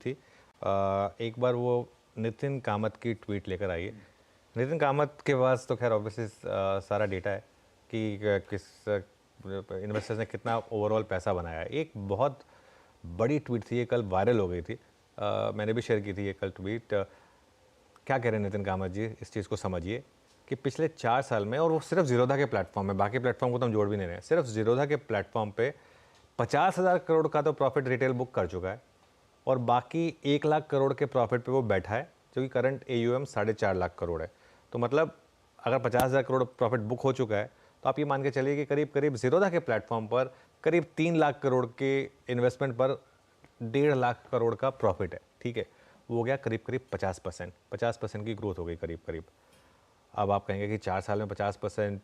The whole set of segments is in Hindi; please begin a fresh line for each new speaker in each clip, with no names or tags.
थी। एक बार वो नितिन कामत की ट्वीट लेकर आई है। नितिन कामत के पास तो खैर ऑब्वियसली सारा डेटा है कि किस इन्वेस्टर्स ने कितना ओवरऑल पैसा बनाया है। एक बहुत बड़ी ट्वीट थी, ये कल वायरल हो गई थी। मैंने भी शेयर की थी ये कल ट्वीट। क्या कह रहे हैं नितिन कामत जी, इस चीज़ को समझिए कि पिछले 4 साल में, और वो सिर्फ जीरोधा के प्लेटफॉर्म में, बाकी प्लेटफॉर्म को तो हम जोड़ भी नहीं रहे हैं, सिर्फ जीरोधा के प्लेटफॉर्म पे 50,000 करोड़ का तो प्रॉफिट रिटेल बुक कर चुका है और बाकी 1 लाख करोड़ के प्रॉफिट पे वो बैठा है, जो कि करंट AUM 4.5 लाख करोड़ है। तो मतलब अगर 50,000 करोड़ प्रॉफिट बुक हो चुका है तो आप ये मान के चलिए कि करीब करीब जीरोधा के प्लेटफॉर्म पर करीब 3 लाख करोड़ के इन्वेस्टमेंट पर 1.5 लाख करोड़ का प्रॉफिट है। ठीक है, वो हो गया करीब करीब 50% की ग्रोथ हो गई करीब करीब। अब आप कहेंगे कि 4 साल में 50%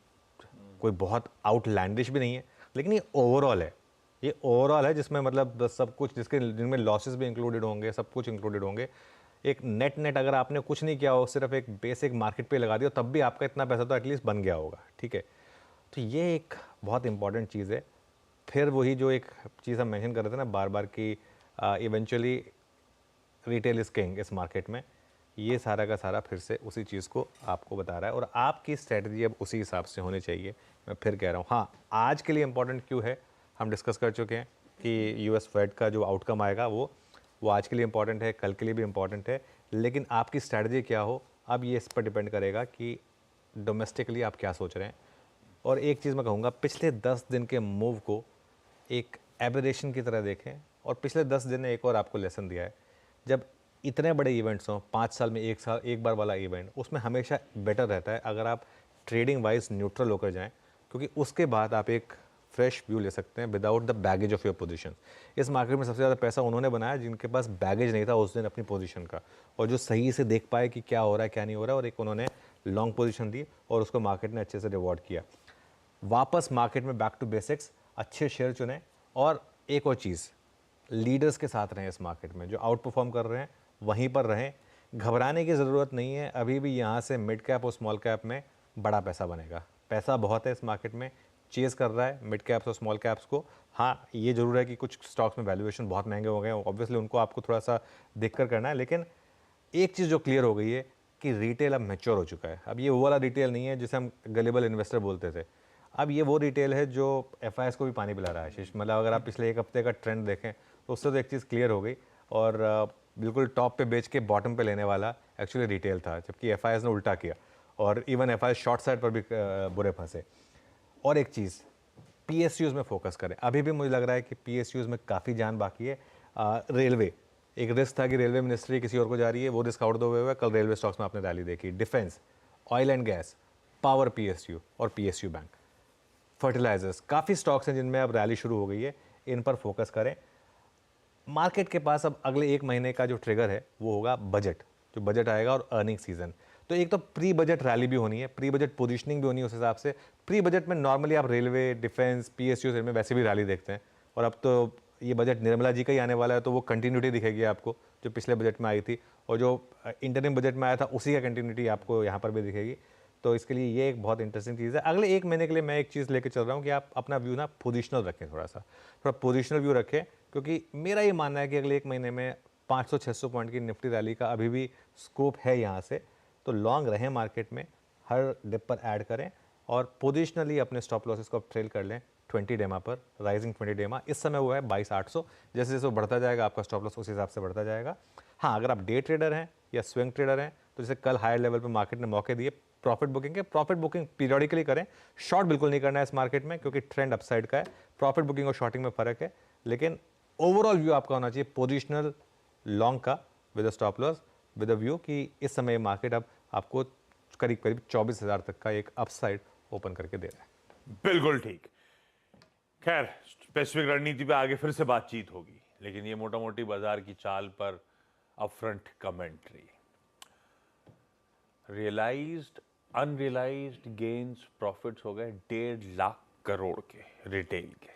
कोई बहुत आउटलैंडिश भी नहीं है, लेकिन ये ओवरऑल है। ये ओवरऑल है जिसमें मतलब सब कुछ, जिनमें लॉसेस भी इंक्लूडेड होंगे, सब कुछ इंक्लूडेड होंगे। एक नेट अगर आपने कुछ नहीं किया हो, सिर्फ एक बेसिक मार्केट पे लगा दिया, तब भी आपका इतना पैसा तो एटलीस्ट बन गया होगा। ठीक है, तो ये एक बहुत इंपॉर्टेंट चीज़ है। फिर वही जो एक चीज़ हम मेंशन कर रहे थे ना बार बार कि इवेंचुअली रिटेल इज किंग इस मार्केट में, ये सारा का सारा फिर से उसी चीज़ को आपको बता रहा है और आपकी स्ट्रैटेजी अब उसी हिसाब से होनी चाहिए। मैं फिर कह रहा हूँ, हाँ आज के लिए इंपॉर्टेंट क्यों है हम डिस्कस कर चुके हैं कि US फेड का जो आउटकम आएगा वो आज के लिए इंपॉर्टेंट है, कल के लिए भी इंपॉर्टेंट है, लेकिन आपकी स्ट्रैटेजी क्या हो अब ये इस पर डिपेंड करेगा कि डोमेस्टिकली आप क्या सोच रहे हैं। और एक चीज़ मैं कहूँगा, पिछले 10 दिन के मूव को एक एबरेशन की तरह देखें, और पिछले 10 दिन ने एक और आपको लेसन दिया है। जब इतने बड़े इवेंट्स हों, 5 साल में एक बार वाला इवेंट, उसमें हमेशा बेटर रहता है अगर आप ट्रेडिंग वाइज न्यूट्रल होकर जाएं, क्योंकि उसके बाद आप एक फ्रेश व्यू ले सकते हैं without the baggage of your position. इस मार्केट में सबसे ज़्यादा पैसा उन्होंने बनाया जिनके पास बैगेज नहीं था उस दिन अपनी पोजीशन का, और जो सही से देख पाए कि क्या हो रहा है क्या नहीं हो रहा है, और एक उन्होंने लॉन्ग पोजीशन दी और उसको मार्केट ने अच्छे से रिवॉर्ड किया। वापस मार्केट में बैक टू बेसिक्स, अच्छे शेयर चुनें, और एक और चीज़, लीडर्स के साथ रहें इस मार्केट में, जो आउट परफॉर्म कर रहे हैं वहीं पर रहें। घबराने की ज़रूरत नहीं है, अभी भी यहाँ से मिड कैप और स्मॉल कैप में बड़ा पैसा बनेगा। पैसा बहुत है इस मार्केट में, चेज कर रहा है मिड कैप्स और स्मॉल कैप्स को। हाँ ये ज़रूर है कि कुछ स्टॉक्स में वैल्यूएशन बहुत महंगे हो गए हैं, ऑब्वियसली उनको आपको थोड़ा सा देख कर करना है, लेकिन एक चीज़ जो क्लियर हो गई है कि रिटेल अब मैच्योर हो चुका है। अब ये वो वाला रिटेल नहीं है जिसे हम गलेबल इन्वेस्टर बोलते थे, अब ये वो रिटेल है जो FIs को भी पानी पिला रहा है। शीश, मतलब अगर आप पिछले एक हफ्ते का ट्रेंड देखें तो उससे तो एक चीज़ क्लियर हो गई, और बिल्कुल टॉप पे बेच के बॉटम पे लेने वाला एक्चुअली रिटेल था, जबकि FIs ने उल्टा किया, और इवन FIs शॉर्ट साइड पर भी बुरे फंसे। और एक चीज़, PSUs में फोकस करें। अभी भी मुझे लग रहा है कि PSUs में काफ़ी जान बाकी है। रेलवे, एक रिस्क था कि रेलवे मिनिस्ट्री किसी और को जा रही है, वो रिस्क आउट दो हुए। कल रेलवे स्टॉक्स में आपने रैली देखी। Defence, oil and gas, power PSU और PSU बैंक, फर्टिलाइजर्स, काफ़ी स्टॉक्स हैं जिनमें अब रैली शुरू हो गई है, इन पर फोकस करें। मार्केट के पास अब अगले 1 महीने का जो ट्रिगर है वो होगा बजट, जो बजट आएगा और अर्निंग सीजन। तो एक तो प्री बजट रैली भी होनी है, प्री बजट पोजीशनिंग भी होनी है उस हिसाब से। प्री बजट में नॉर्मली आप रेलवे, डिफेंस, PSU में वैसे भी रैली देखते हैं, और अब तो ये बजट निर्मला जी का ही आने वाला है, तो वो कंटिन्यूटी दिखेगी आपको जो पिछले बजट में आई थी, और जो इंटरिम बजट में आया था उसी का कंटिन्यूटी आपको यहाँ पर भी दिखेगी। तो इसके लिए ये एक बहुत इंटरेस्टिंग चीज़ है। अगले 1 महीने के लिए मैं एक चीज़ लेके चल रहा हूँ कि आप अपना व्यू ना पोजिशनल रखें, थोड़ा पोजिशनल व्यू रखें, क्योंकि मेरा ये मानना है कि अगले 1 महीने में 500-600 पॉइंट की निफ्टी रैली का अभी भी स्कोप है यहाँ से। तो लॉन्ग रहें मार्केट में, हर डिप पर ऐड करें, और पोजिशनली अपने स्टॉप लॉसेस को ट्रेल कर लें 20 डेमा पर। राइजिंग 20 डेमा इस समय वो है 22,800, जैसे जैसे वो बढ़ता जाएगा आपका स्टॉप लॉस उस हिसाब से बढ़ता जाएगा। हाँ, अगर आप डे ट्रेडर हैं या स्विंग ट्रेडर हैं तो जैसे कल हायर लेवल पर मार्केट ने मौके दिए प्रॉफिट बुकिंग के, प्रॉफिट बुकिंग पीरियडिकली करें। शॉर्ट बिल्कुल नहीं करना है इस मार्केट में, क्योंकि ट्रेंड अपसाइड का है। प्रॉफिट बुकिंग और शॉर्टिंग में फर्क है, लेकिन ओवरऑल व्यू आपका होना चाहिए पोजिशनल लॉन्ग का, with stop loss, with a view कि इस समय मार्केट अब आपको करीब करीब 24,000 तक का एक अपसाइड ओपन करके दे रहा है।
बिल्कुल ठीक। खैर, स्पेसिफिक रणनीति पे आगे फिर से बातचीत होगी, लेकिन ये मोटा मोटी बाजार की चाल पर upfront commentary. Realized unrealized gains, profits हो गए 1.5 लाख करोड़ के रिटेल के,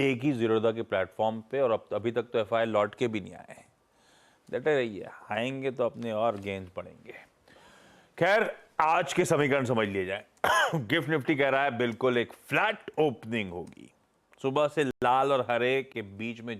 एक ही जीरोधा के प्लेटफॉर्म पे, और अब अभी तक तो FI लौट के भी नहीं आए हैं। डटे रहिए, आएंगे तो अपने और गेन्स बढ़ेंगे। खैर, आज के समीकरण समझ लिए जाए। गिफ्ट निफ्टी कह रहा है बिल्कुल एक फ्लैट ओपनिंग होगी, सुबह से लाल और हरे के बीच में